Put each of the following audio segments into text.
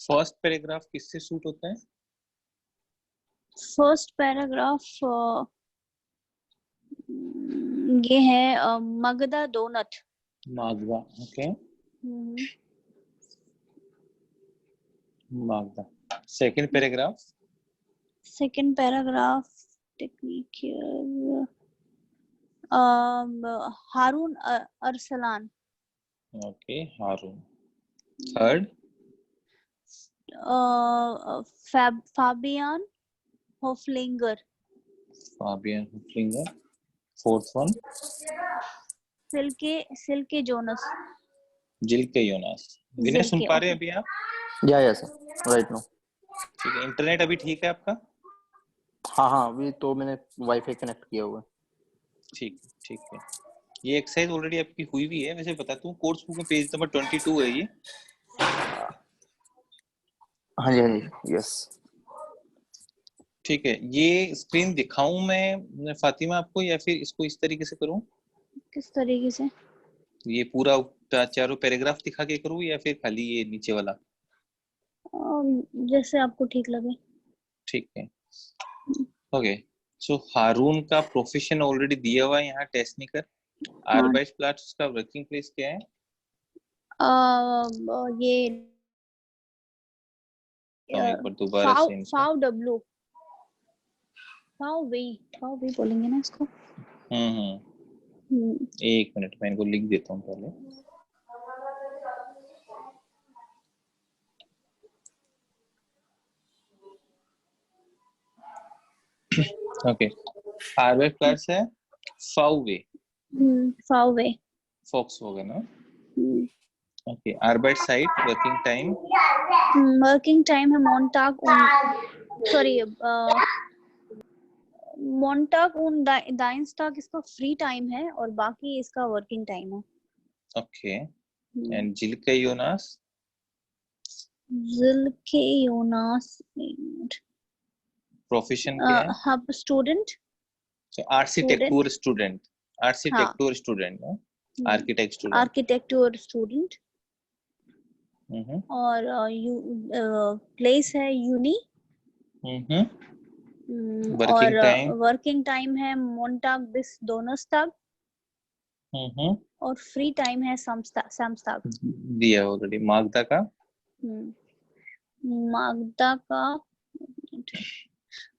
First paragraph किससे suit होता है? फर्स्ट पैराग्राफ ये है मगधा डोनट। Magda, okay, Magda. Second paragraph? Second paragraph टेक्निक Haroon Arslan. Okay, Haroon. Third? Fabian Hoflinger. Fabian Hoflinger. Fourth one? Silke Jonas. Silke Jonas. Vinay सुन पा रहे हैं अभी आप? या सर, राइट नो। ठीक है, इंटरनेट अभी ठीक है आपका? हाँ, अभी तो मैंने वाईफाई कनेक्ट किया हुआ है। ठीक है। ये एक्सरसाइज ऑलरेडी आपकी हुई भी है, वैसे बताता हूँ। कोर्स बुक में पेज नंबर 22 है ये। हाँ जी, यस। ठीक है, ये स्क्रीन दिखाऊं मैं फातिमा आपको, या फिर इसको इस तरीके से करूं? किस तरीके से? ये पूरा चारों पैराग्राफ दिखा के करूं या फिर खाली ये नीचे वाला? जैसे आपको ठीक लगे। ठीक है, ओके। सो हारून का प्रोफेशन ऑलरेडी दिया हुआ है यहाँ, टेक्निकर। आर्बेट्सप्लाट्स का वर्किंग प्लेस क्या है? ये एक बार दोबारा से फाव वे बोलेंगे ना इसको। एक मिनट, मैं इनको लिख देता हूँ पहले। ओके, आर्बेट्सप्लाट्स है फाव वे। फॉक्स होगा ना? ओके, आर्बेट साइट वर्किंग टाइम है मोंटाग उन डाइंस्टाग इसका फ्री टाइम है और बाकी इसका वर्किंग टाइम है। ओके, एंड जिल्के योनास प्रोफेशन क्या है? Hub student. So architecture student architecture student. और प्लेस है यूनी। और वर्किंग टाइम है मोंटाग बिस डोनस्टाग। और फ्री टाइम है समस्ताग। दिया ऑलरेडी।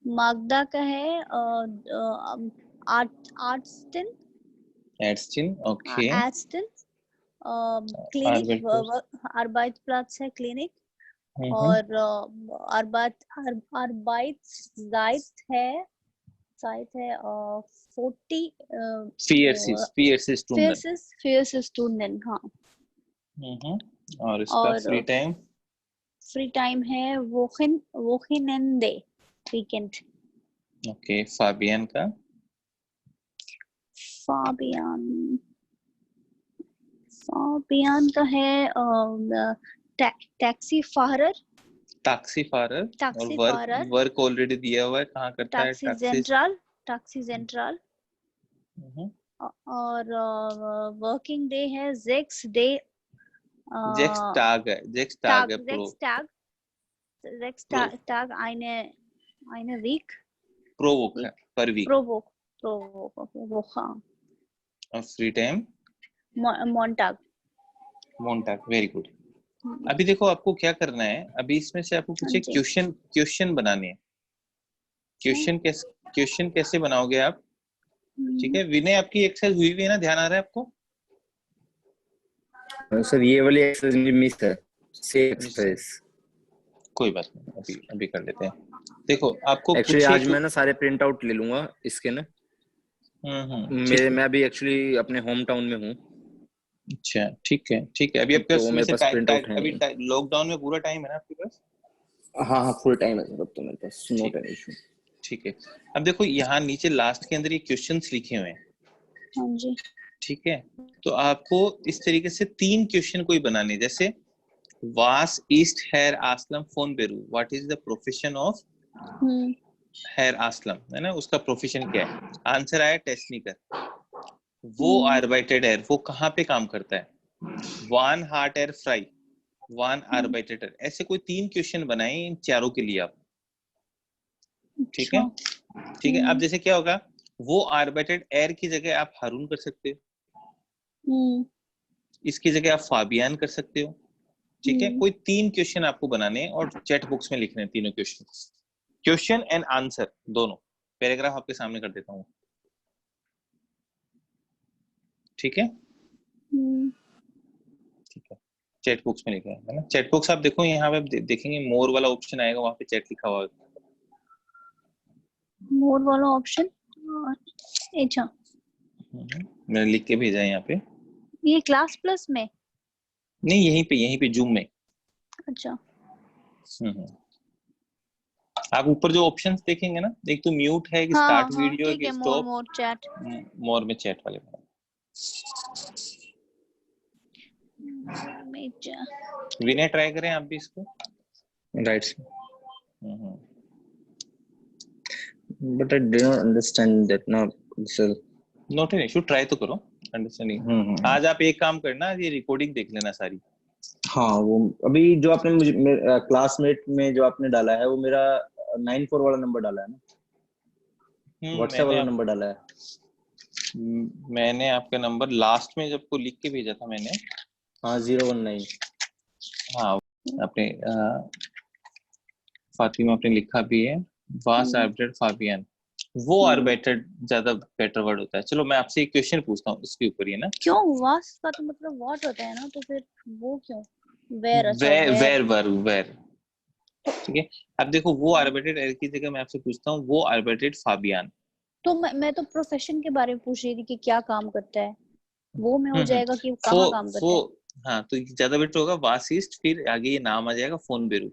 मागधा का है एडस्टिन, ओके। क्लिनिक आर्बेट्सप्लाट्स है क्लिनिक। और आर्बेट्सजाइट है 40 फियर्स स्टूडेंट। हाँ। और इसका फ्री टाइम है वोखिनेंडे वीकेंड। ओके, फाबियन का है टैक्सी फारर। और वर्क ऑलरेडी दिया हुआ है, कहाँ करता है? Taxi central. और वर्किंग डे है Tag eine week. per week. Woche. और फ्री टाइम मोंटाग, वेरी गुड। अभी देखो आपको क्या करना है, अभी इसमें से आपको कुछ क्वेश्चन बनाने हैं। क्वेश्चन कैसे बनाओगे आप? ठीक है, विनय आपकी एक्सरसाइज हुई है ना, ध्यान आ रहा है आपको? सर ये वाली एक्सरसाइज मिस है, से एक्सरसाइज। कोई बात नहीं, अभी कर लेते हैं। देखो आपको एक्चुअली आज मैं ना सारे प्रिंट आउट ले लूंगा इसके ना। मैं अभी एक्चुअली अपने होम टाउन में हूँ। अच्छा, ठीक है। अभी आपके तो मेरे पास प्रिंट आउट है। अभी लॉकडाउन में पूरा टाइम है ना आपके पास? हाँ, फुल टाइम है सर, तो मेरे पास नो टाइम इशू। ठीक है, अब देखो यहाँ नीचे लास्ट के अंदर ये क्वेश्चंस लिखे हुए हैं। हाँ जी। ठीक है, तो आपको इस तरीके से 3 क्वेश्चन कोई बनाने, जैसे वास ईस्ट हेयर आसलम फोन बेरू, what is the profession of हेयर आसलम, है ना, उसका प्रोफेशन क्या है? आंसर आया टेक्निकर। वो आर्बेटेड हेयर, वो कहाँ पे काम करता है? वान हार्ट एयर फ्राई, वन आर्बिट्रेटर, ऐसे कोई 3 क्वेश्चन बनाए इन चारों के लिए आप, ठीक है? ठीक है, अब जैसे क्या होगा, वो आर्बिट्रेट एर की जगह आप हारून कर सकते हो, इसकी जगह आप फाबियान कर सकते हो, ठीक है? कोई 3 क्वेश्चन आपको बनाने हैं और चैट बॉक्स में लिखने हैं तीनों क्वेश्चन, क्वेश्चन एंड आंसर दोनों, पैराग्राफ आपके सामने कर देता हूँ, ठीक है? ठीक है, चैट बॉक्स में लिखा है ना, चैट बॉक्स आप देखो, यहाँ पे आप देखेंगे मोर वाला ऑप्शन आएगा, वहां पे चैट लिखा हुआ है, मोर वाला ऑप्शन, अच्छा मैंने लिख के भेजा है यहाँ पे, ये क्लास प्लस में नहीं यहीं पे जूम में, अच्छा आप ऊपर जो ऑप्शंस देखेंगे ना, एक तो म्यूट है, एक स्टार्ट वीडियो, ठीक है, एक स्टॉप, मोर चैट, मोर में चैट वाले विनय ट्राई करें आप भी इसको, right but I did not understand that ना, sir not an issue, try तो करो अंडरस्टैंडिंग। आज आप एक काम करना, ये रिकॉर्डिंग देख लेना सारी। हाँ, वो अभी जो आपने मुझे क्लासमेट में जो आपने डाला है, वो मेरा 94 वाला नंबर डाला है ना, व्हाट्सएप वाला नंबर डाला है। मैंने आपका नंबर लास्ट में जब को लिख के भेजा था मैंने, हाँ 019, हाँ आपने फातिमा आपने लिखा भी है, वास आर्बिट्रेट फाबियन, वो आर्बिट्रेट ज्यादा बेटर वर्ड होता है। चलो मैं आपसे एक क्वेश्चन पूछता हूँ इसके ऊपर, ये ना क्यों वास का तो मतलब व्हाट होता है ना, तो फिर वो क्यों वेर, अच्छा वेर, ठीक है? अब देखो, वो आर्बिट्रेट एर की जगह मैं आपसे पूछता हूँ, वो आर्बिट्रेट फाबियन, तो मैं तो प्रोफेशन के बारे में पूछ रही थी कि क्या काम करता है, वो में हो जाएगा कि कहाँ काम करता है। हाँ तो ज्यादा बेटर होगा वासिस्ट, फिर आगे ये नाम आ जाएगा फोन बेरू,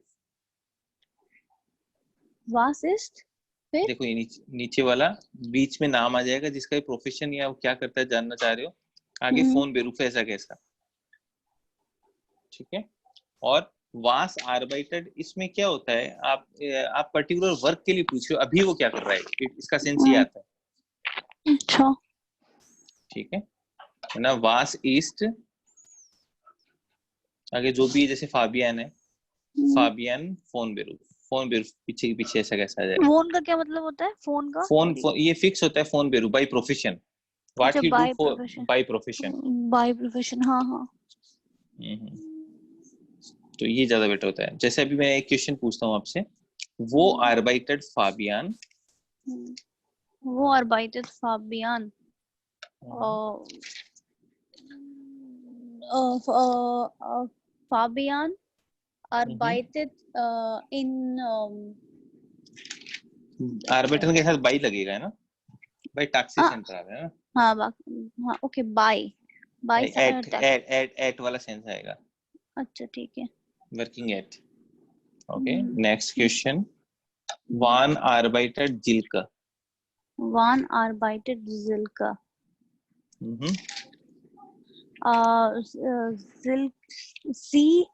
वासिस्ट, फिर देखो ये नीचे वाला बीच में नाम आ जाएगा जिसका भी प्रोफेशन या वो क्या करता है जानना चाह रहे हो, आगे फोन बेरूफ ऐसा कैसा, ठीक है? और वास आर्बिट्रेट, इसमें क्या होता है, आप पर्टिकुलर वर्क के लिए पूछो, अभी वो क्या कर रहा है, इसका सेंस ये आता है, अच्छा ठीक है ना? वास ईस्ट, आगे जो भी जैसे फाबियन है, फाबियन फोन बेरूफ, फोन बेरूफ पीछे के पीछे ऐसा कैसा आ जाएगा। फोन का क्या मतलब होता है, फोन का फोन ये फिक्स होता है, फोन बेरूफ by profession, what he do for by profession, हाँ तो ये ज्यादा बेटर होता है। जैसे अभी मैं एक क्वेश्चन पूछता हूँ आपसे, वो आर्बिट्रेट फाबियन, वो आर्बिट्रेट फाबियन फाबियन arbeitet in आर्बिट्रेट के साथ बाई लगेगा, है ना? बाई टैक्सी सेंटर आ रहा है ना? हाँ ओके, बाय एट वाला सेंस आएगा, अच्छा ठीक है, working at, okay. Next question, वान आर्बिट्रेट जिल्का, वान आर्बिट्रेट जिल्का, सी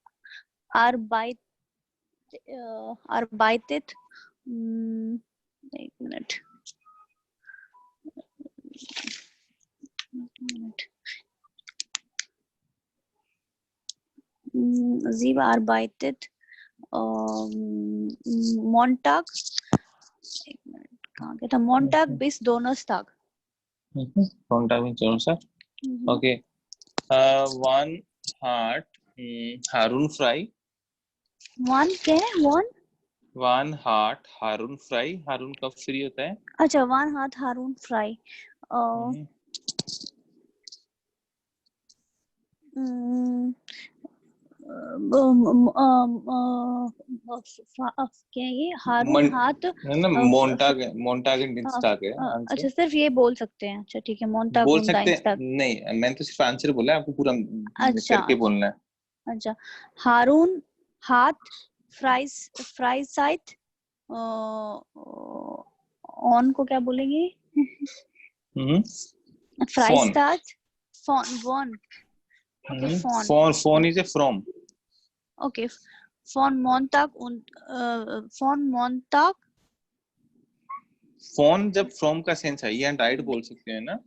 arbeitet, एक मिनट, sie arbeitet Montag, एक मिनट कहाँ गया था, Montag bis Donnerstag, Montag bis Donnerstag, okay. One heart हारून फ्राई, वन क्या है, वन हार्ट हारून फ्राई, हारून कब फ्री होता है? अच्छा वन हार्ट हारून फ्राई, क्या ये हारून हाथ है ना, मोंटाग एंड डिंस्टाग है आंसर। अच्छा सिर्फ ये बोल सकते हैं, अच्छा ठीक है, मोंटाग बोल und सकते Dienstag, नहीं, मैंने तो सिर्फ आंसर बोला है, आपको पूरा करके बोलना है। अच्छा हारून हाथ फ्राई साइट, ऑन को क्या बोलेंगे, फ्राई स्टार्ट, फोन okay, फोन is a from, okay, von Montag und von Montag, फोन जब फ्रॉम का सेंस है, ये राइट बोल सकते हैं ना,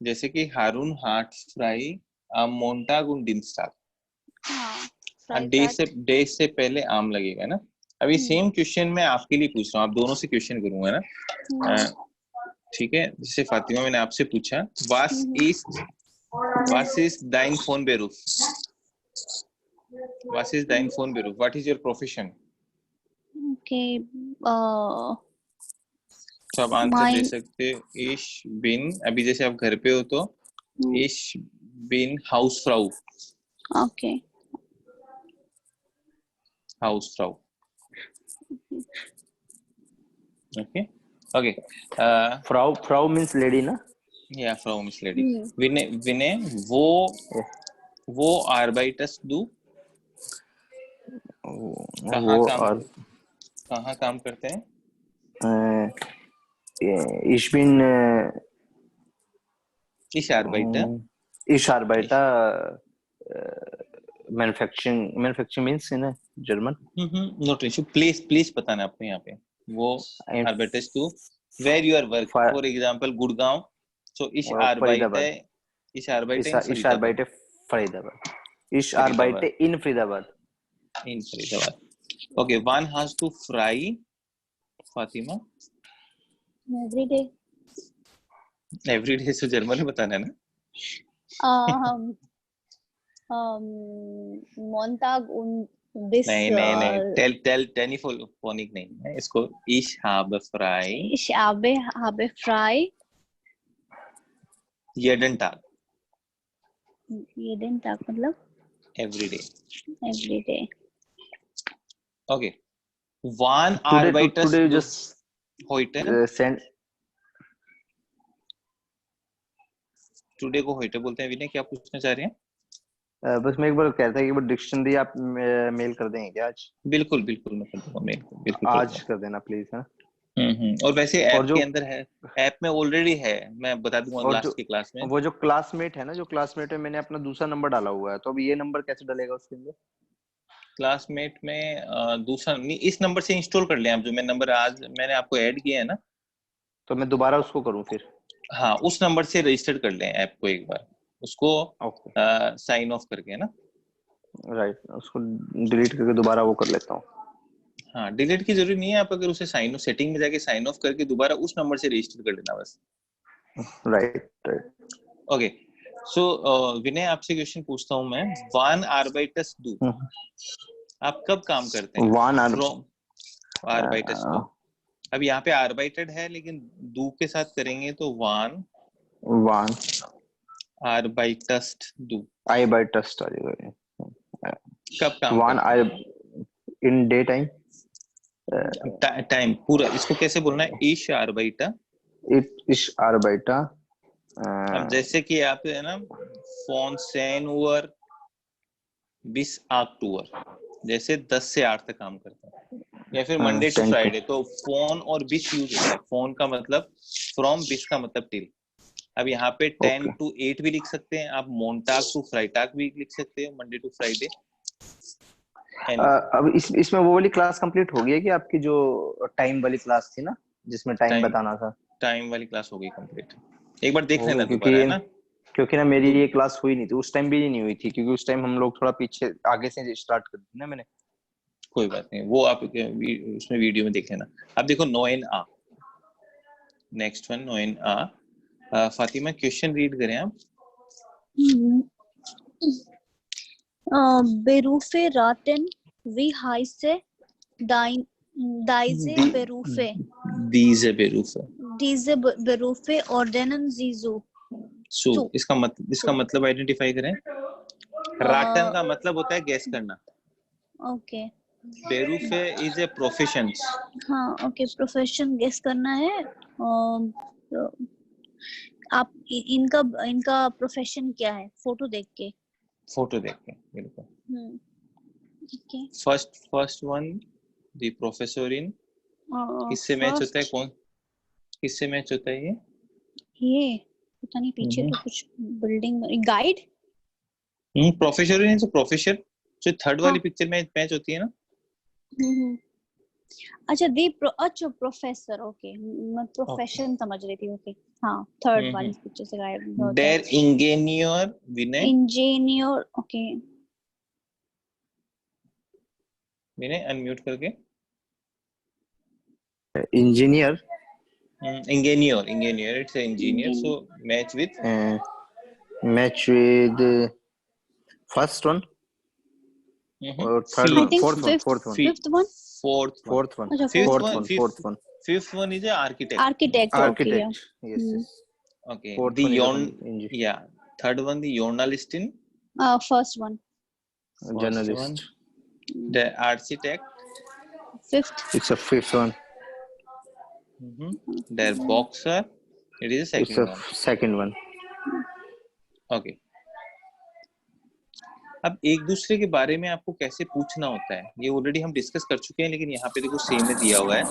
जैसे कि हारून हार्ट फ्राई am Montag und Dienstag, डे से पहले आम लगेगा ना। अभी सेम क्वेश्चन मैं आपके लिए पूछ रहा हूँ, आप दोनों से क्वेश्चन करूंगा ना। ठीक है, जैसे फातिमा मैंने आपसे पूछा was ist dein Beruf? Was ist dein Beruf? What is your profession? Okay. तो आप आंसर दे सकते ich bin, अभी जैसे आप घर पे हो तो ich bin Hausfrau. Okay. Hausfrau. Okay. Okay. Frau means lady ना? Yeah, Frau means lady. Vinay, वो arbeitest du? कहाँ काम करते हैं? Ich bin ich arbeite manufacturing means in German. Not issue. Place बताना आपको यहाँ पे। वो arbeitest du where you are work. For example, Gurgaon. So ich arbeite Faridabad. Ich arbeite in Faridabad. Okay, one has to fry. Fatima. Every day so German में बताना है ना? Montag und bis नहीं telephonic नहीं है इसको। Ich habe frei jeden Tag मतलब every day. Okay, one arbeiter today just heute send today को heute बोलते हैं। विनय क्या पूछना चाह रहे हैं? बस मैं एक बार कहता है कि वो डिक्शनरी आप मेल कर देंगे क्या आज? बिल्कुल मैं कर दूंगा मेल, बिल्कुल आज कर देना प्लीज। हाँ और वैसे ऐप के अंदर है, ऐप में ऑलरेडी है, मैं बता दूंगा लास्ट की क्लास में। वो जो क्लासमेट है ना, जो क्लासमेट में मैंने अपना दूसरा नंबर डाला हुआ है, तो अब ये नंबर कैसे डलेगा उसके अंदर? क्लासमेट में दूसरा नहीं, इस नंबर से इंस्टॉल कर लें आप, जो मैं नंबर आज मैंने आपको ऐड किया है ना, तो मैं दोबारा उसको करूं फिर? हाँ, उस नंबर से रजिस्टर कर लें ऐप को एक बार, उसको साइन ऑफ करके, है ना? राइट, उसको डिलीट करके दोबारा वो कर लेता हूँ। हाँ, डिलीट की जरूरी नहीं है, आप अगर उसे साइन ऑफ सेटिंग में जाके साइन ऑफ करके दोबारा उस नंबर से रजिस्टर कर लेना बस। राइट। ओके, सो विनय आपसे क्वेश्चन पूछता हूँ मैं। वन आर्बाइटस डू, आप कब काम करते हैं? वन आर्बाइटस डू। अब यहाँ पे आर्बाइटेड है, लेकिन डू के साथ करेंगे तो वन आर्बाइटस्ट डू, आर्बाइटस्ट आ जाएगा। कब काम one in day time, time पूरा। इसको कैसे बोलना है? इश आर्बाइटा, इश आर्बाइटा। अब जैसे कि आप है ना, फोन सेन ओवर 20 अक्टूबर, जैसे 10 से 8 तक काम करता है, या फिर मंडे टू फ्राइडे, तो फोन और 20 यूज होता है। फोन का मतलब फ्रॉम, 20 का मतलब टिल। अब यहाँ पे 10 to 8 भी लिख सकते हैं आप, मोंटाग टू फ्राइटाग भी लिख सकते हैं, मंडे टू फ्राइडे। अब इसमें वो वाली क्लास कंप्लीट हो गई है कि आपकी जो टाइम वाली क्लास थी ना, जिसमें टाइम बताना था? टाइम वाली क्लास हो गई कंप्लीट, एक बार देख लेना दोबारा, है ना? क्योंकि ना मेरी ये क्लास हुई नहीं थी उस टाइम, भी नहीं हुई थी, क्योंकि उस टाइम हम लोग थोड़ा पीछे आगे से स्टार्ट कर दी ना मैंने। कोई बात नहीं, वो आप उसमें वीडियो में देख लेना। अब देखो नोएन आ, नेक्स्ट वन नोएन आ। फातिमा क्वेश्चन रीड करें आप। Berufe raten wie heiße diese Berufe? Diese Berufe ordnen sie so? इसका मतलब आइडेंटिफाई करें। राटन का मतलब होता है गैस करना। ओके। बेरूफे इज ए प्रोफेशन। हाँ, ओके, प्रोफेशन गेस करना है। आप इनका प्रोफेशन क्या है? फोटो देख के बिल्कुल। First one the professor in, किससे मैच होता है? कौन किससे मैच होता है? ये पता नहीं, पीछे तो कुछ building, guide. Professor in, professor जो थर्ड वाली पिक्चर में मैच होती है ना। अच्छा प्रोफेसर, ओके, मैं प्रोफेशन समझ रही थी। ओके, हाँ, थर्ड वाली पिक्चर से गायब। देयर engineer Vinay, engineer, okay. Vinay unmute करके। Engineer, engineer it's an engineer, so match with first one or I third one, think fourth one, fifth fourth one, fifth one. fourth one अच्छा, fifth fourth one one. fifth one is a architect. Architect. Okay. Yeah. architect. Yes, yes. Okay, Fourth the one is yon yeah, third one the journalist in First one. first one, journalist. the architect, Fifth. It's a fifth one. the boxer, it is the It's second a one. second one. Okay, अब एक दूसरे के बारे में आपको कैसे पूछना होता है ये ऑलरेडी हम डिस्कस कर चुके हैं, लेकिन यहाँ पे देखो सेम में दिया हुआ है।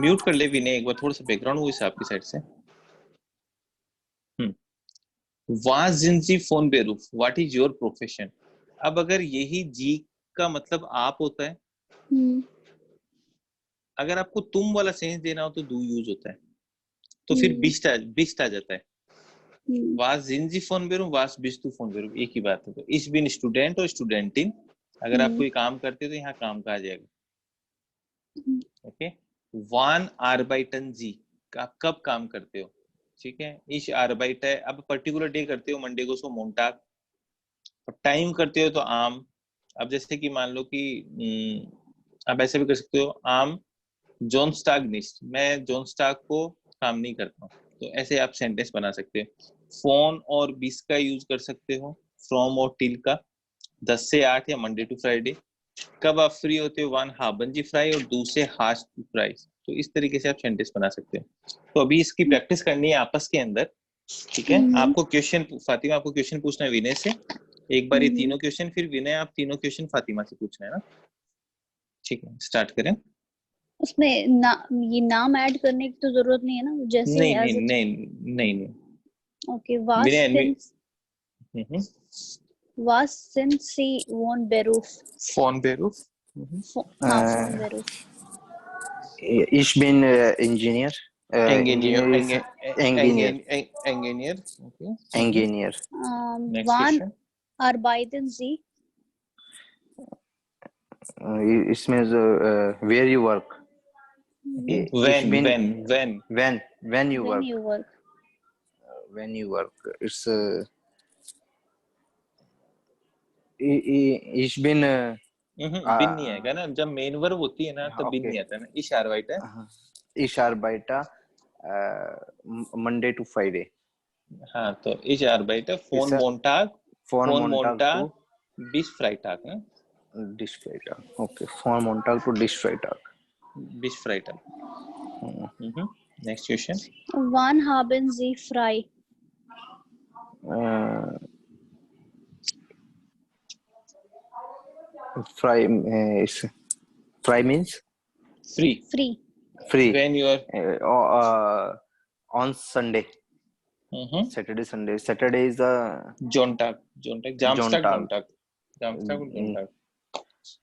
म्यूट कर ले विनय एक बार, थोड़ा सा बैकग्राउंड वॉइस आपकी साइड से। Was sind Sie von Beruf? What is your profession? अब अगर यही जी का मतलब आप होता है, अगर आपको तुम वाला सेंस देना हो तो डू यूज होता है, तो फिर बिस्ट आ जाता है। Was sind Sie von Beruf? Was bist du von Beruf? एक ही बात है। तो ich bin Student और Studentin, अगर आप कोई काम करते हो तो यहाँ काम का आ जाएगा। Okay, wann arbeiten Sie? आप कब काम करते हो? ठीक है, ich arbeite, अब पर्टिकुलर डे करते हो मंडे को सो मोंटाग, टाइम करते हो तो आम। अब जैसे कि मान लो कि आप ऐसे भी कर सकते हो, आम जोनस्टाग निस्ट, मैं जोनस्टाग को काम नहीं करता हूँ, तो ऐसे आप सेंटेंस बना सकते हो। फोन और बिस का यूज कर सकते हो, फ्रॉम और टिल का, 10 से 8 या मंडे टू फ्राइडे। कब आप फ्री होते हो, वन हाबंजी फ्राई और दूसरे हाश फ्राई। तो इस तरीके से आप सेंटेंस बना सकते हो। तो अभी इसकी प्रैक्टिस करनी है आपस के अंदर, ठीक है। आपको क्वेश्चन, फातिमा आपको क्वेश्चन पूछना है विनय से, एक बार ये तीनों क्वेश्चन, फिर विनय आप तीनों क्वेश्चन फातिमा से पूछना है ना, ठीक है। स्टार्ट करें। उसमें ये नाम ऐड करने की तो जरूरत नहीं है ना, जैसे नहीं। Okay, was sind Sie von Beruf? Von Beruf? Von Beruf. Ich bin Engineer. Engineer. Okay. Engineer. Wann arbeiten Sie? It means where you work. When you work. When you work. It's ich bin बिन नहीं आएगा ना, जब main verb होती है ना तब बिन नहीं आता ना। Ich arbeite. Ich arbeite Monday to Friday. हाँ, तो ich arbeite von Montag bis Freitag ना। Bis Freitag. Okay, von Montag to bis Freitag. Bis Freitag. Next question. Wann haben Sie frei? Frei means free. When you are on Sunday. Saturday, Sunday. Saturday is the Jontag. Jamstag.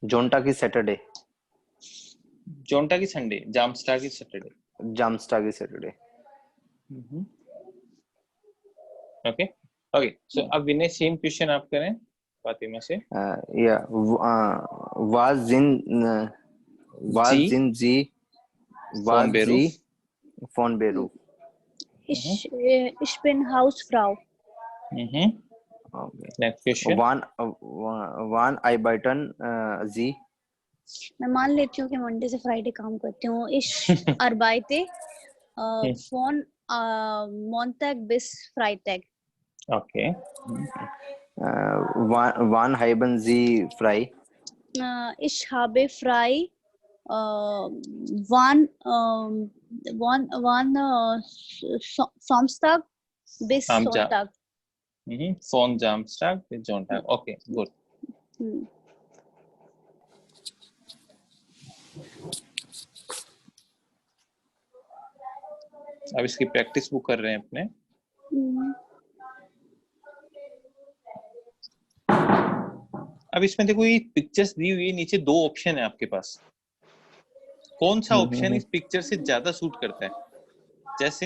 Jontag is Saturday. Jontag is Sunday. Jamstag is Saturday. Jamstag is Saturday. Okay. So अब विनय same question आप करें फातिमा से। Was sind Sie von Beruf? Ich bin Hausfrau. Okay. Next question. Wann arbeiten Sie? मैं मान लेती हूँ कि Monday से फ्राइडे काम करती हूँ। Ich arbeite von Montag bis Freitag. Okay. Wann haben Sie frei? Ich habe frei wann Samstag bis Sonntag. Von Samstag bis Sonntag. Okay, good. अब इसकी प्रैक्टिस बुक कर रहे हैं अपने। अब इसमें देखो ये पिक्चर्स दी हुई है, नीचे 2 ऑप्शन है आपके पास। कौन सा ऑप्शन इस पिक्चर से ज्यादा सूट करता है? जैसे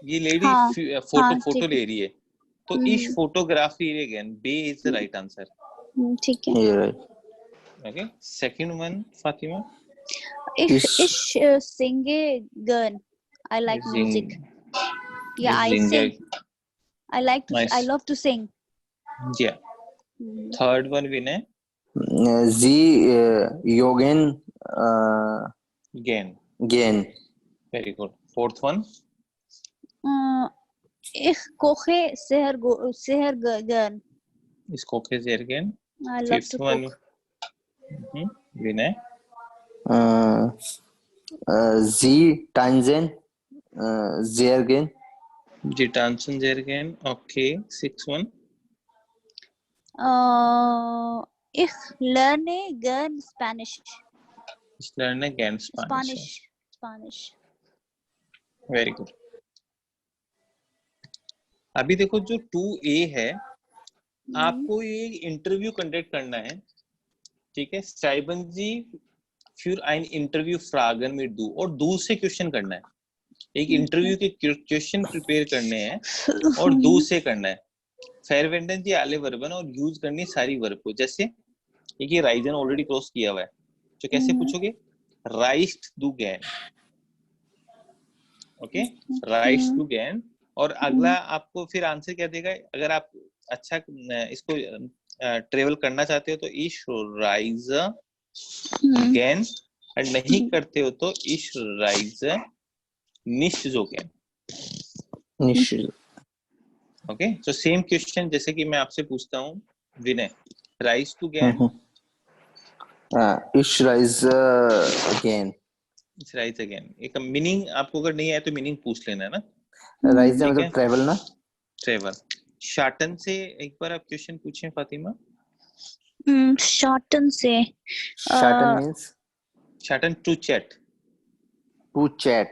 ये लेडी फोटो ले रही है, तो इस फोटोग्राफी अगेन बे इज द राइट आंसर। ठीक है। Okay. Second one, Fatima. Ich singe gern. I like music. Yeah, I sing. I like to. Nice. I love to sing. Yeah. Third one, Vinay. Sie Yogen Gain. Very good. Fourth one. Ich koche sehr gern. Ich koche sehr gern. I love to one. cook. Vinay. Sie tanzen sehr gern. Sie tanzen sehr gern. Okay. Sixth one. Ich lerne gern Spanish. Ich lerne gern Spanish. Very good. अभी देखो जो 2A है, आपको ये interview conduct करना है, ठीक है? Schreiben Sie für ein Interview Fragen mit du और du से क्वेश्चन करना है. एक इंटरव्यू के क्वेश्चन प्रिपेयर करने हैं और du से करना है. Verwenden Sie alle Verben और यूज करनी सारी वर्ब को. जैसे एक ये राइजन ऑलरेडी क्रॉस किया हुआ है, तो कैसे पूछोगे? Reist du gern. ओके, राइट्स टू गैन. और अगला आपको फिर आंसर क्या देगा? अगर आप अच्छा इसको ट्रेवल करना चाहते हो तो इश राइज गैन, और नहीं करते हो तो इश राइज निश जो गैन. ओके, तो सेम क्वेश्चन जैसे कि मैं आपसे पूछता हूँ विनय, राइज टू गैन. इश राइज अगेन. Rise again. एक मीनिंग आपको अगर नहीं आया तो मीनिंग पूछ लेना है ना. राइज मतलब ट्रैवल ना. ट्रैवल. शार्टन से एक बार आप क्वेश्चन पूछें फातिमा. शार्टन से. शार्टन मींस शार्टन टू चैट. टू चैट.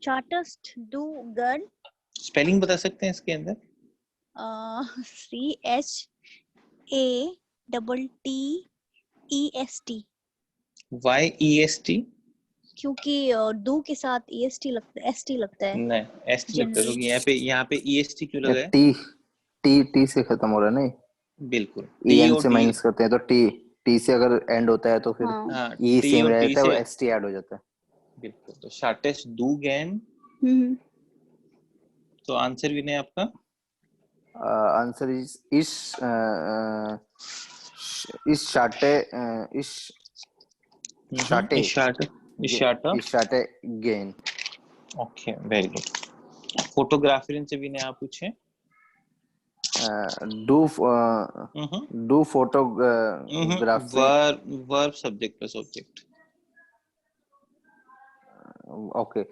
शॉर्टेस्ट डू गन. स्पेलिंग बता सकते हैं इसके अंदर? CHATTEST. Why EST? क्योंकि डू के साथ EST लगता है. नहीं, ST लगता है. क्योंकि यहाँ पे EST क्यों लगा है? T से खत्म हो रहा है. नहीं, बिल्कुल. EN से माइनस करते हैं तो T से अगर एंड होता है तो फिर E सेम रहता है, वो ST ऐड हो जाता है. बिल्कुल. तो शॉर्टेस्ट डू गैन. तो आंसर भी नहीं आपका? आंसर इज शार्टे गेन. Okay, very good. फोटोग्राफर से भी नहीं आप पूछे. डू फोटोग्राफी. Verb subject plus object. Okay.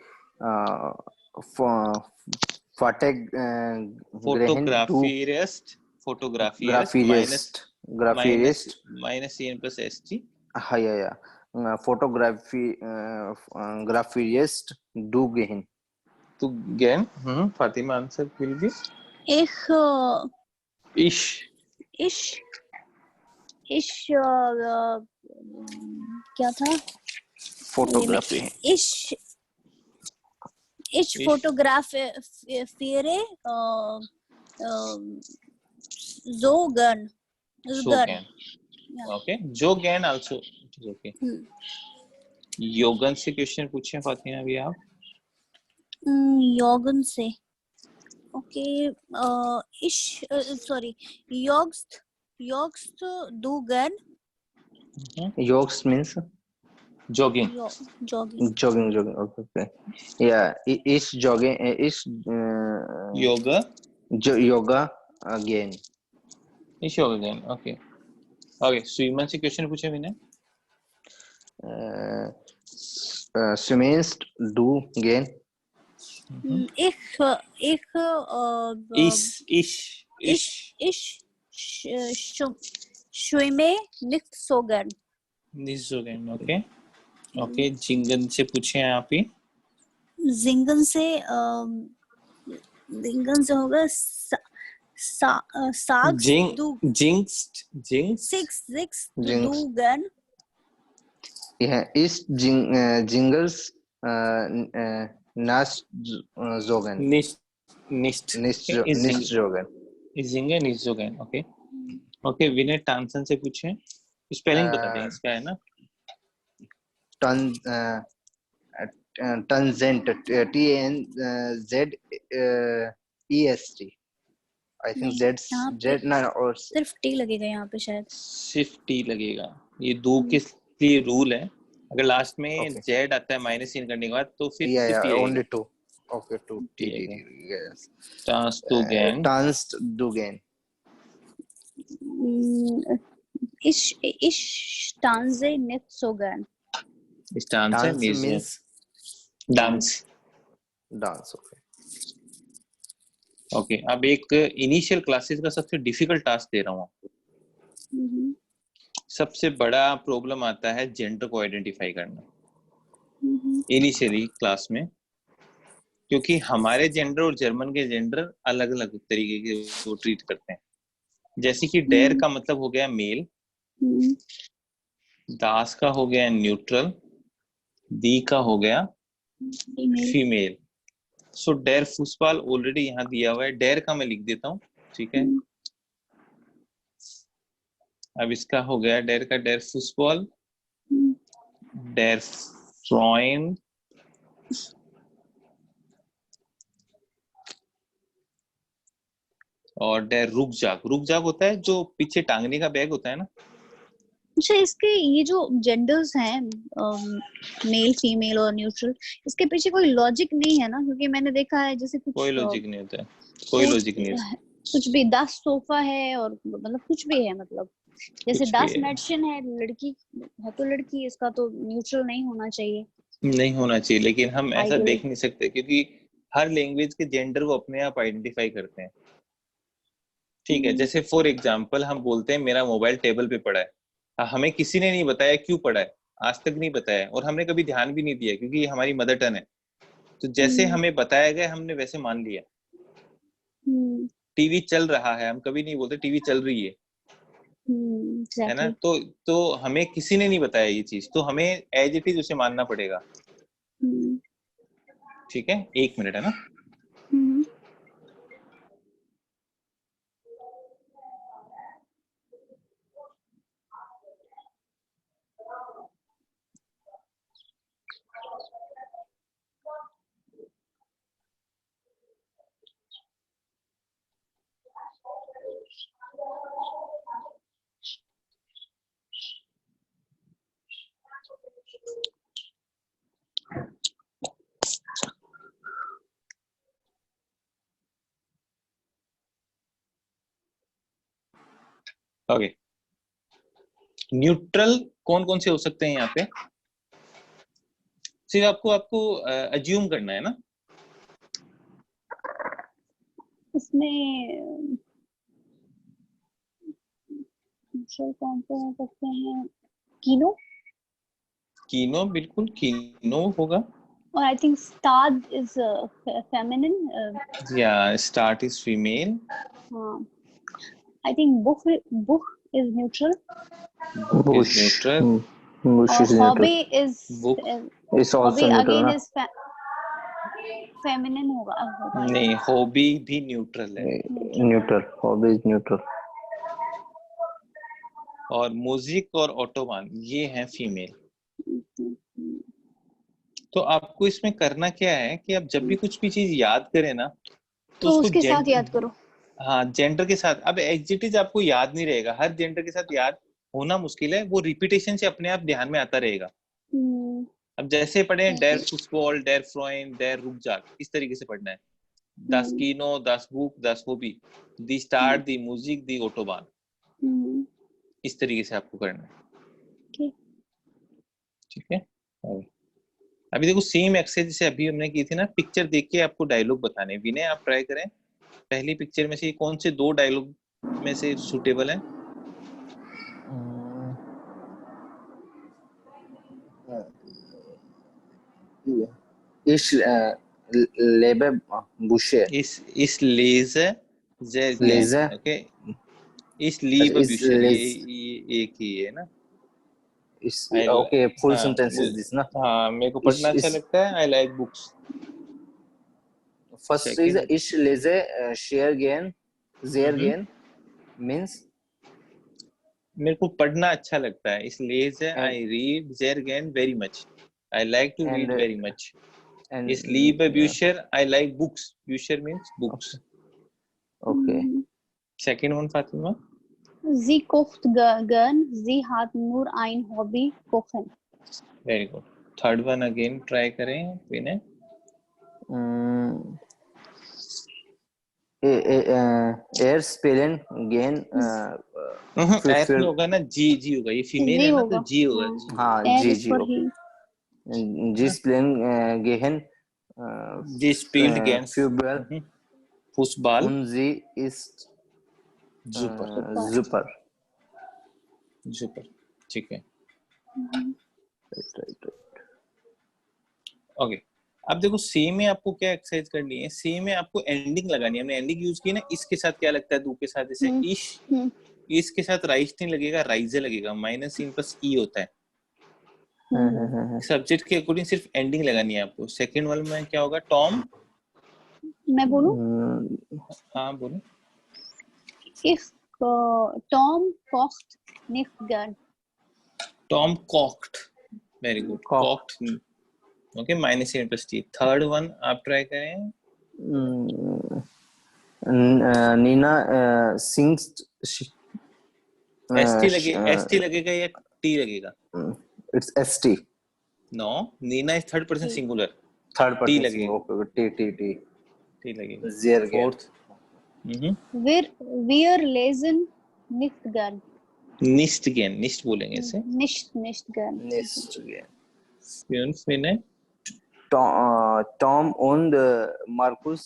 फोटोग्राफिस्ट माइनस CN प्लस ST. हाँ या फोटोग्राफिस्ट डू गेन. टू गेन. फातिमा आंसर विल बी इश क्या था? फोटोग्राफी. इश फोटोग्राफिere Zogan. Okay, Jogan also is okay. योगन से क्वेश्चन पूछे फातिमा अभी आप. योगन से. ओके. योग्स्ट डू गन. योग्स means jogging. Okay. Yeah, is jogging is yoga again. Is yoga again. Okay. Suman से क्वेश्चन पूछे मैंने. Suman do again. schwimme nicht so gern. Okay. जिंगन से पूछे हैं आप ही. जिंगन से होगा साक्स डू. जिंक्स डू गन. Yeah, is jingles nas zogan. Nicht zogan. Is Zingen nicht zogan. Okay. Okay, Vinay टांसन से पूछे, स्पेलिंग बता दें इसका, है ना? Tangent, TNZEST, आई थिंक यहाँ पे जेड ना, और सिर्फ टी लगेगा यहाँ पे शायद। सिर्फ टी लगेगा, ये दो के लिए रूल है। अगर लास्ट में Okay. जेड आता है माइनस इन करने के बाद तो फिर या सिर्फ टी ओनली आएगा। Two, okay, two T T, yes, टांसटुगेन, टांसटुगेन, इश टांजे नित्सोगन। स्टांस है, dance music, means dance. Dance, okay. Okay, अब एक इनिशियल क्लासेस का सबसे डिफिकल्ट टास्क दे रहा हूँ आपको। सबसे बड़ा प्रॉब्लम आता है जेंडर को आइडेंटिफाई करना इनिशियली क्लास में, क्योंकि हमारे जेंडर और जर्मन के जेंडर अलग अलग तरीके के वो ट्रीट करते हैं। जैसे कि डेर का मतलब हो गया मेल, दास का हो गया न्यूट्रल, दी का हो गया फीमेल। सो डेर फुसबाल ऑलरेडी यहाँ दिया हुआ है, डेर का मैं लिख देता हूँ, ठीक है। अब इसका हो गया डेर का, डेर फुसबॉल, डेर फ्रॉइन, और डेर रुकजाक। रुकजाक होता है जो पीछे टांगने का बैग होता है ना। अच्छा, इसके ये जो जेंडर्स हैं मेल फीमेल और न्यूट्रल, इसके पीछे कोई लॉजिक नहीं है ना? क्योंकि मैंने देखा है जैसे कुछ कोई लॉजिक नहीं होता है, कोई लॉजिक नहीं है। कुछ भी दास सोफा है और मतलब कुछ भी है, मतलब जैसे दास मैडशन है, लड़की है तो लड़की, इसका तो न्यूट्रल नहीं होना चाहिए। नहीं होना चाहिए, लेकिन हम ऐसा Ideally. देख नहीं सकते क्योंकि हर लैंग्वेज के जेंडर को अपने आप आइडेंटिफाई करते हैं, ठीक है। जैसे फॉर एग्जांपल हम बोलते हैं मेरा मोबाइल टेबल पे पड़ा है, हमें किसी ने नहीं बताया क्यों पड़ा है, आज तक नहीं बताया, और हमने कभी ध्यान भी नहीं दिया क्योंकि ये हमारी मदर टंग है। तो जैसे हमें बताया गया हमने वैसे मान लिया। टीवी चल रहा है, हम कभी नहीं बोलते टीवी चल रही है, है ना? तो हमें किसी ने नहीं बताया ये चीज, तो हमें एज इट इज उसे मानना पड़ेगा, ठीक है। 1 मिनट, है ना? ओके, न्यूट्रल कौन कौन से हो सकते हैं यहाँ पे? सिर्फ आपको अज्यूम करना है ना। इसमें कौन से हो सकते हैं? कीनो, कीनो, बिल्कुल कीनो होगा। और आई थिंक स्टार्ड इज फेमिनिन, या स्टार्ट इज फीमेल। हाँ, I think book is neutral, book is neutral, और हॉबी इज also neutral ना? इज फेमिनिन होगा। नहीं, हॉबी भी न्यूट्रल है। Neutral, hobby is neutral. और म्यूजिक और ऑटोबान ये हैं फीमेल। तो आपको इसमें करना क्या है कि आप जब भी कुछ भी चीज याद करें ना, तो उसको उसके साथ याद करो। हाँ, जेंडर के साथ। अब एग्जिटिव आपको याद नहीं रहेगा, हर जेंडर के साथ याद होना मुश्किल है, वो रिपीटेशन से अपने आप ध्यान में आता रहेगा। अब जैसे पढ़े डेर फुटबॉल, डेर फ्रोइन, डेर रुकजाक, इस तरीके से पढ़ना है। das Kino, das Buch, das Hobby, die Start, die Musik, die Autobahn, इस तरीके से आपको करना है, ठीक है। अभी देखो सेम एक्सरसाइज जैसे अभी हमने की थी ना, पिक्चर देख के आपको डायलॉग बताने। विनय आप ट्राई करें, पहली पिक्चर में से कौन से 2 डायलॉग में से सूटेबल है? लेबे बुशे, इस लेज़र लेज़र, ओके, इस लीब बुशे, ये एक ही है ना। Okay, full sentence is this ना। हाँ, मेरे को पढ़ना अच्छा लगता है। I like books. First is इश लेजे share gain, jeer gain means मेरे को पढ़ना अच्छा लगता है, इसलिए से I read sehr gern very much. I like to read very much. Ich liebe Bücher. I like books. Bücher means books. Okay. Second one, Fatima. Sie kocht gern. Sie hat nur ein Hobby, kochen. Very good. Third one again try करें विनय. Air spelling gain S नहीं होगा ना, जी होगा, ये female है ना, तो G होगा. हाँ जी ओके. जी स्पेलिंग गेहन जी स्पील्ड गेन football football und sie ist super. ठीक है. ओके. अब देखो सेम में आपको क्या एक्सरसाइज करनी है, सेम में आपको एंडिंग लगानी है. हमने एंडिंग यूज की ना, इसके साथ क्या लगता है, दू के साथ जैसे इश, इसके साथ राइस नहीं लगेगा, राइजे लगेगा, माइनस इन प्लस ई होता है. सब्जेक्ट के अकॉर्डिंग सिर्फ एंडिंग लगानी है आपको. सेकंड वाले में क्या होगा, टॉम. मैं बोलूं? हाँ बोलो. Tom kocht nicht gern. Tom kocht. Very good. Kocht. Okay, minus n plus t. Third one आप try करें. Nina sings. ST लगेगा या T लगेगा? It's ST. No, Nina is third person singular. Third person T लगेगा. Okay, T लगेगा. Sehr gern. Fourth. Wir lesen nicht gern. Nicht gern. Nicht बोलेंगे इसे. Nicht gern. Viene. Tom und Markus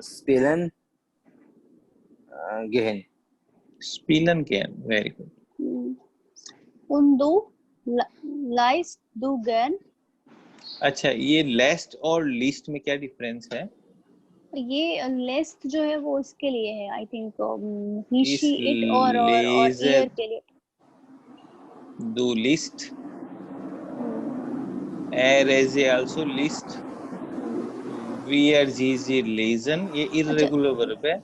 spielen gern. Spielen gern. Very good. Und du leist du gern? अच्छा, ये लेस्ट और least में क्या difference है? ये लेस्ट जो है वो इसके लिए है, I think he she it और ईयर के लिए. Do list. Er is also list. We are easy listen. ये irregular verb है.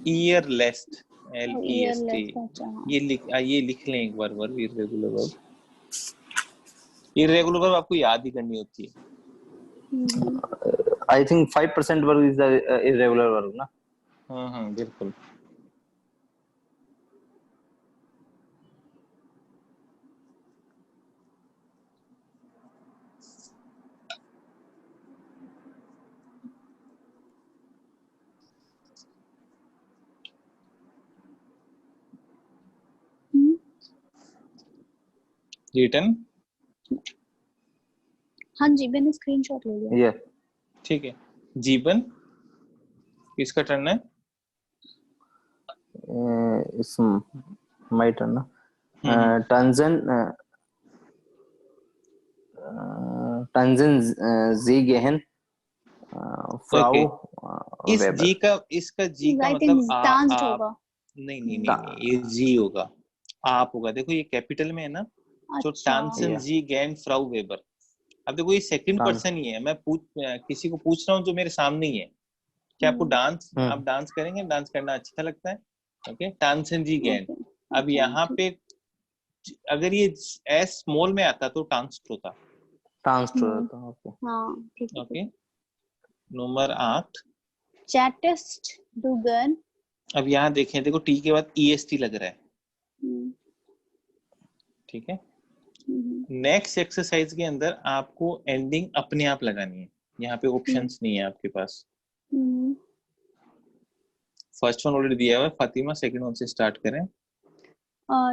Ear lest. L-E-S-T. ये लिख लें एक बार verb, irregular verb. irregular verb आपको याद ही करनी होती है. I think 5% verb is the irregular verb, ना? हाँ बिल्कुल. रिटर्न. हाँ जी, मैंने स्क्रीनशॉट ले लिया. ठीक है. जीवन किसका टर्न है? इट्स माय टर्न ना. Tanzen Sie gehen Frau इस Weber. जी का, इसका जी का मतलब आप. नहीं, ये जी होगा, आप होगा. देखो ये कैपिटल में है ना, तो टांसन जी गैन फ्राउ वेबर. अब देखो ये सेकंड पर्सन ही है. मैं किसी को पूछ रहा हूँ जो मेरे सामने ही है. क्या आपको डांस, आप डांस करेंगे? डांस करना अच्छा लगता है. ओके, टांसन जी गैन. अब यहाँ पे अगर ये एस स्मॉल में आता तो ट्रांसफर होता. ओके. नंबर 8 चैटेस्ट डुगन. अब यहाँ देखें, देखो टी के बाद EST लग रहा है. ठीक है. नेक्स्ट एक्सरसाइज के अंदर आपको एंडिंग अपने आप लगानी है. यहाँ पे ऑप्शंस नहीं है आपके पास. फर्स्ट वन ऑलरेडी दिया हुआ है. फातिमा सेकंड वन से स्टार्ट करें.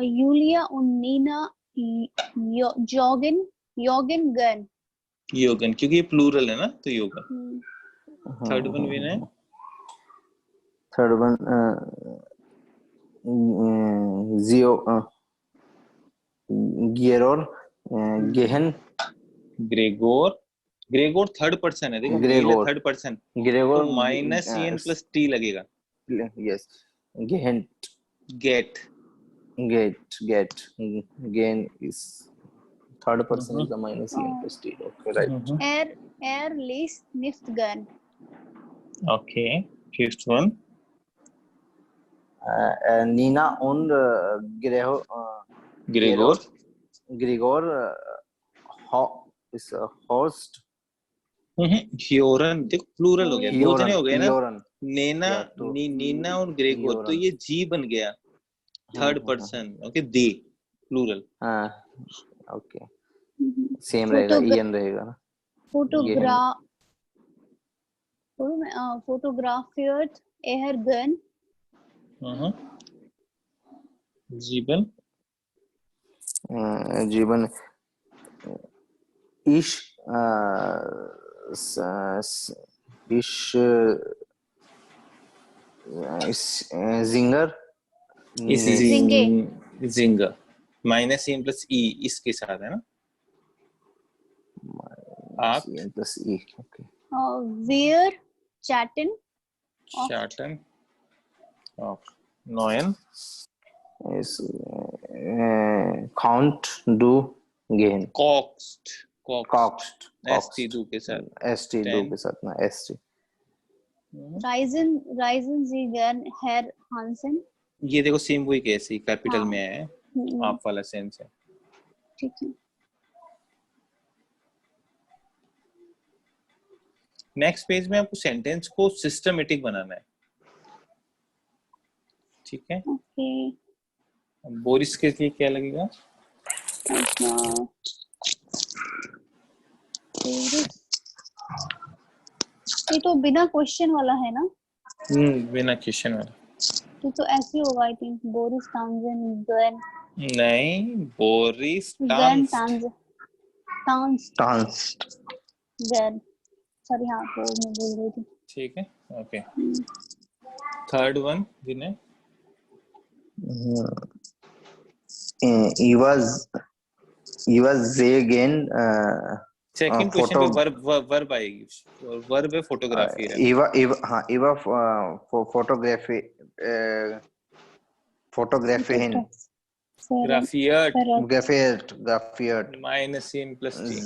यूलिया और नीना योगन गन. योगन क्योंकि ये प्लूरल है ना, तो योगन. थर्ड वन विन है. थर्ड वन जियो गियरोर गेहन. ग्रेगोर थर्ड पर्सन है. देखो Gregor third person. Gregor minus N plus T लगेगा. यस. गेहन गेट गेन is third person is the minus e plus t. Okay, right. Liest nicht gern. Okay, fifth one. Nina und Gregor. Gregor is a host. ह्योरन देखो plural हो गया, दो जने हो गए ना, नेना नीना और ग्रेगोर, तो ये जी बन गया थर्ड पर्सन। ओके, दे प्लूरल। ओके, सेम रहेगा, ईएन रहेगा ना। फोटोग्राफियर एहरगन जीवन जीवन इश जिंगर जिंगर माइनस इन प्लस ई इसके साथ है ना, आप प्लस ई। ओके, वेयर चैटन ऑफ नोयन is count do gehen coxt st do के साथ ना st। राइजन जीगन हेर हांसन, ये देखो सेम वही कैसे कैपिटल में है, आप वाला सेंस है। ठीक है, नेक्स्ट पेज में आपको सेंटेंस को सिस्टमेटिक बनाना है, ठीक है। ओके, बोरिस के लिए क्या लगेगा? ये तो बिना क्वेश्चन वाला है ना? बिना क्वेश्चन वाला तो ऐसे होगा आई थिंक। बोरिस टाउनजेंड नहीं, बोरिस टाउनजेंड सॉरी, हाँ वो मैं बोल रही थी। ठीक है, okay. Third one Vinay. he was again second question पे वर्ब आएगी, और वर्ब है फोटोग्राफी है। इवा फोटोग्राफी ग्राफियर्ड माइनस इन plus T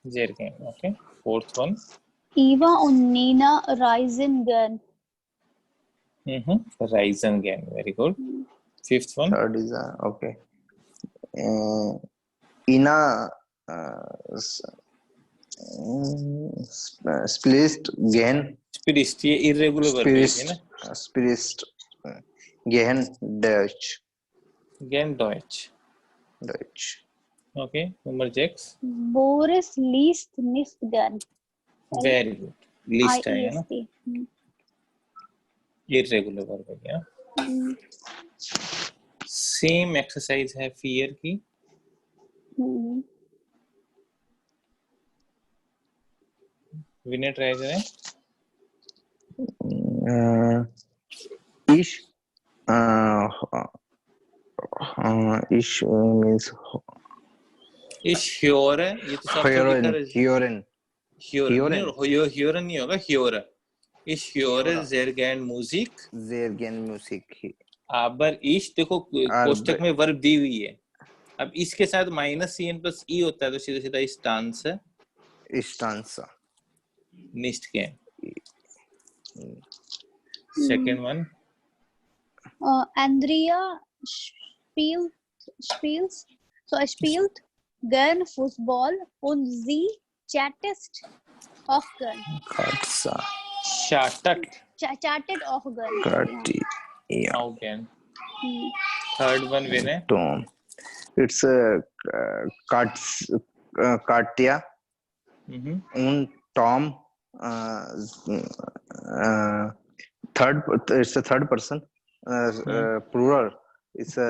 Zergen. Okay. Fourth one Eva und Nina reisen gern. Reisen gern, very good. Fifth one. Third is okay. Ina spliced gehen. Spliced ये irregular verb है ना? Spliced gehen Deutsch. Gehen Deutsch. Okay, number 6. Boris liest nicht gern. Very good. Least है ना? Irregular verb है क्या? Same exercise है fear की। विनय try करें। Ish means इश ह्योर है, ये तो साफ लिखा है। ह्योरन नहीं होगा, ह्योर। इश ह्योर ज़ेरगेन म्यूजिक aber इश देखो कोष्टक में वर्ब दी हुई है, अब इसके साथ माइनस सी एन प्लस ई होता है, तो सीधा सीधा स्टांसा nicht gern। Second one Andrea spielt gern Fußball und sie chattet auch gern. Chatted auch gern. Auch gern। Third one Vinay. It's Katya und Tom. It's a third person. Plural. It's a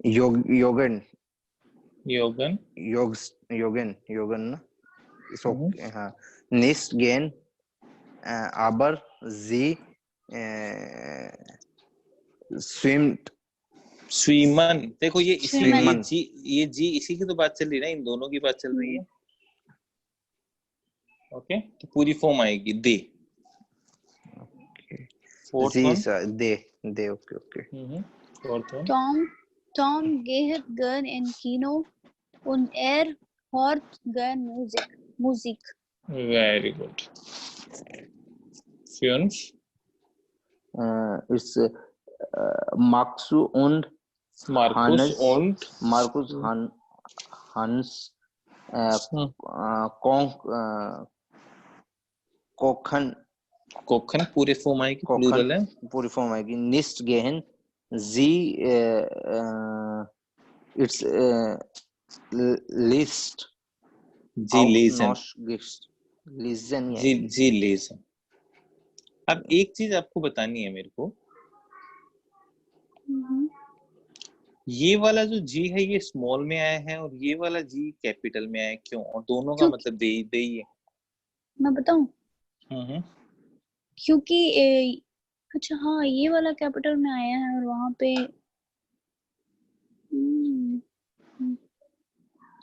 Yogan. So nicht gehen, aber sie स्वीमन। देखो ये जी इसी की तो बात चल रही है ना, इन दोनों की बात चल रही है। ओके, तो पूरी फॉर्म आएगी दे। फोर्थ वन दे okay. Fourth one Tom geht gern ins Kino und Hort gern Musik. Very good. Fünf. It's Marcus und Hans Kochen पूरे फॉर्म आएगी, प्लूरल है, पूरी फॉर्म आएगी. Nicht gehen Sie it's list ji lesen. Ji lesen. अब एक चीज आपको बतानी है मेरे को, ये वाला जो जी है ये स्मॉल में आया है और ये वाला जी कैपिटल में आया है, क्यों? और दोनों का मतलब दे ही है. मैं बताऊं? क्योंकि अच्छा हाँ, ये वाला कैपिटल में आया है और वहां पे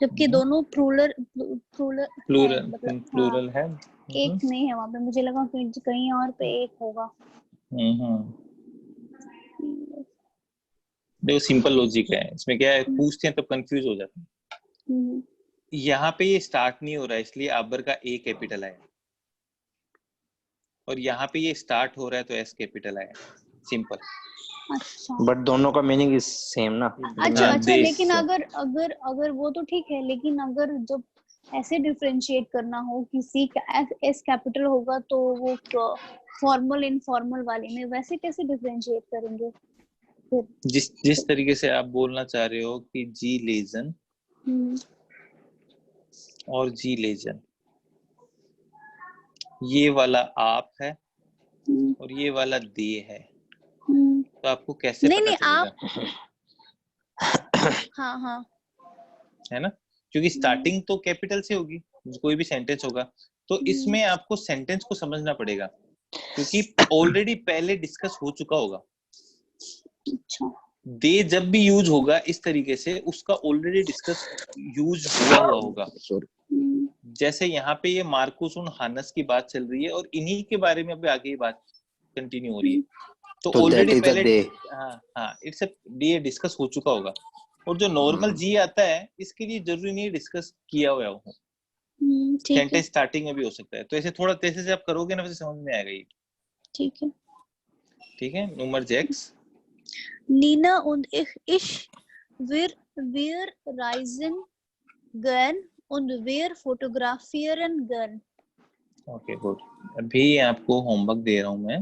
जबकि दोनों प्लूरल है. एक नहीं है वहां पे, मुझे लगा कि कहीं और पे एक होगा. देखो सिंपल लॉजिक है इसमें, क्या है पूछते हैं तब कंफ्यूज हो जाते हैं. यहाँ पे ये स्टार्ट नहीं हो रहा है इसलिए आबर का ए कैपिटल आया, और यहाँ पे ये स्टार्ट हो रहा है तो एस कैपिटल आया. सिंपल. अच्छा, बट दोनों का मीनिंग इज सेम ना. अच्छा लेकिन अगर वो तो ठीक है, लेकिन अगर जब ऐसे डिफरेंशिएट करना हो किसी का एस कैपिटल होगा तो वो फॉर्मल इनफॉर्मल वाले में वैसे कैसे डिफरेंशिएट करेंगे फिर? जिस तरीके से आप बोलना चाह रहे हो कि जी लेजन और जी लेजन, ये वाला आप है और ये वाला दे है, तो आपको कैसे पता चलेगा? हाँ है ना, क्योंकि स्टार्टिंग तो कैपिटल से होगी कोई भी सेंटेंस होगा, तो इसमें आपको सेंटेंस को समझना पड़ेगा क्योंकि ऑलरेडी पहले डिस्कस हो चुका होगा. अच्छा, दे जब भी यूज होगा इस तरीके से उसका ऑलरेडी डिस्कस यूज हुआ होगा. जैसे यहाँ पे ये मार्कुस और हानस की बात चल रही है और इन्हीं के बारे में अभी आगे बात कंटिन्यू हो रही है, तो ऑलरेडी पहले हाँ इट्स ये डिस्कस हो चुका होगा. और जो नॉर्मल जी आता है इसके लिए जरूरी नहीं डिस्कस किया हुआ हो, सेंटेंस स्टार्टिंग में भी हो सकता है. तो ऐसे थोड़ा तेजी से आप करोगे ना वैसे समझ में आएगा ये. ठीक है. Number 6. Nina und ich wir reisen gern und wir fotografieren gern. Okay good. अभी आपको होमवर्क दे रहा हूं मैं.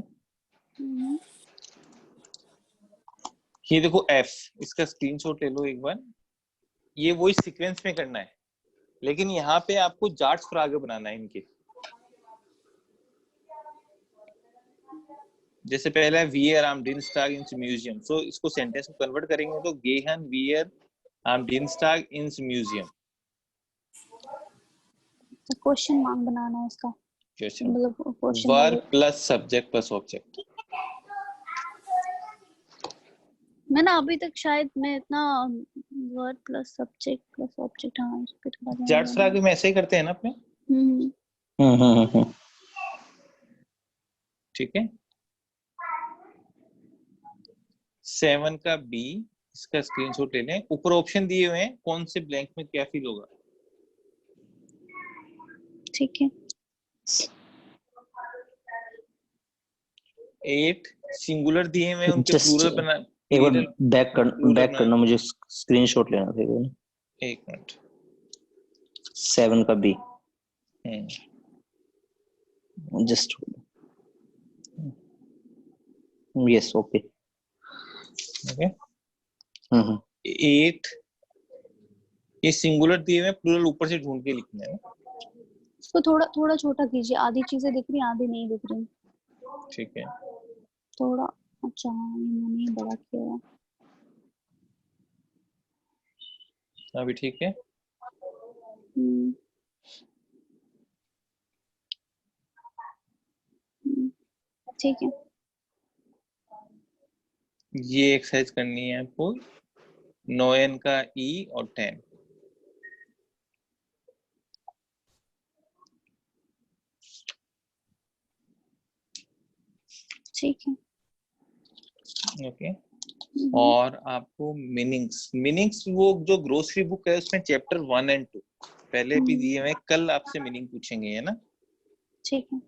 ये देखो F, इसका स्क्रीनशॉट ले लो एक बार. ये वही सीक्वेंस में करना है, लेकिन यहाँ पे आपको जार्ट्स फ्रागे बनाना है इनके. जैसे पहला है वियर आम डिनस्टाग इन म्यूजियम, सो इसको सेंटेंस में कन्वर्ट करेंगे तो गेहन वियर आम डिनस्टाग इन म्यूजियम. क्वेश्चन मार्क बनाना है इसका, मतलब question verb plus subject plus object. मैं ना अभी तक शायद मैं इतना verb plus subject plus object हाँ इस पे थोड़ा जार्ट्स फ्रागे में ऐसे ही करते हैं ना अपने. ठीक है. 7 का बी, इसका स्क्रीनशॉट ले लें. ऊपर ऑप्शन दिए हुए हैं, कौन से ब्लैंक में क्या फिल होगा. ठीक है. 8 सिंगुलर दिए हुए हैं, उनके प्लूरल बना. एक बार बैक करना, मुझे स्क्रीनशॉट लेना था. एक मिनट. 7 का be just yes okay. Okay. 8 ये सिंगुलर दिए हुए, प्लूरल ऊपर से ढूंढ के लिखना है. इसको थोड़ा छोटा कीजिए, आधी चीजें दिख रही आधी नहीं दिख रही. ठीक है. थोड़ा अच्छा मैंने बड़ा किया. अभी ठीक है. ठीक है. ये एक्सरसाइज करनी है आपको. 9n का ई और 10. ठीक है. ओके. और आपको मीनिंग्स वो जो ग्रोसरी बुक है उसमें चैप्टर 1 और 2 पहले भी दिए हुए, कल आपसे मीनिंग पूछेंगे, है ना? ठीक है।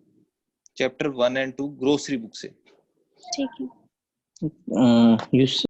चैप्टर 1 and 2 ग्रोसरी बुक से। ठीक है। you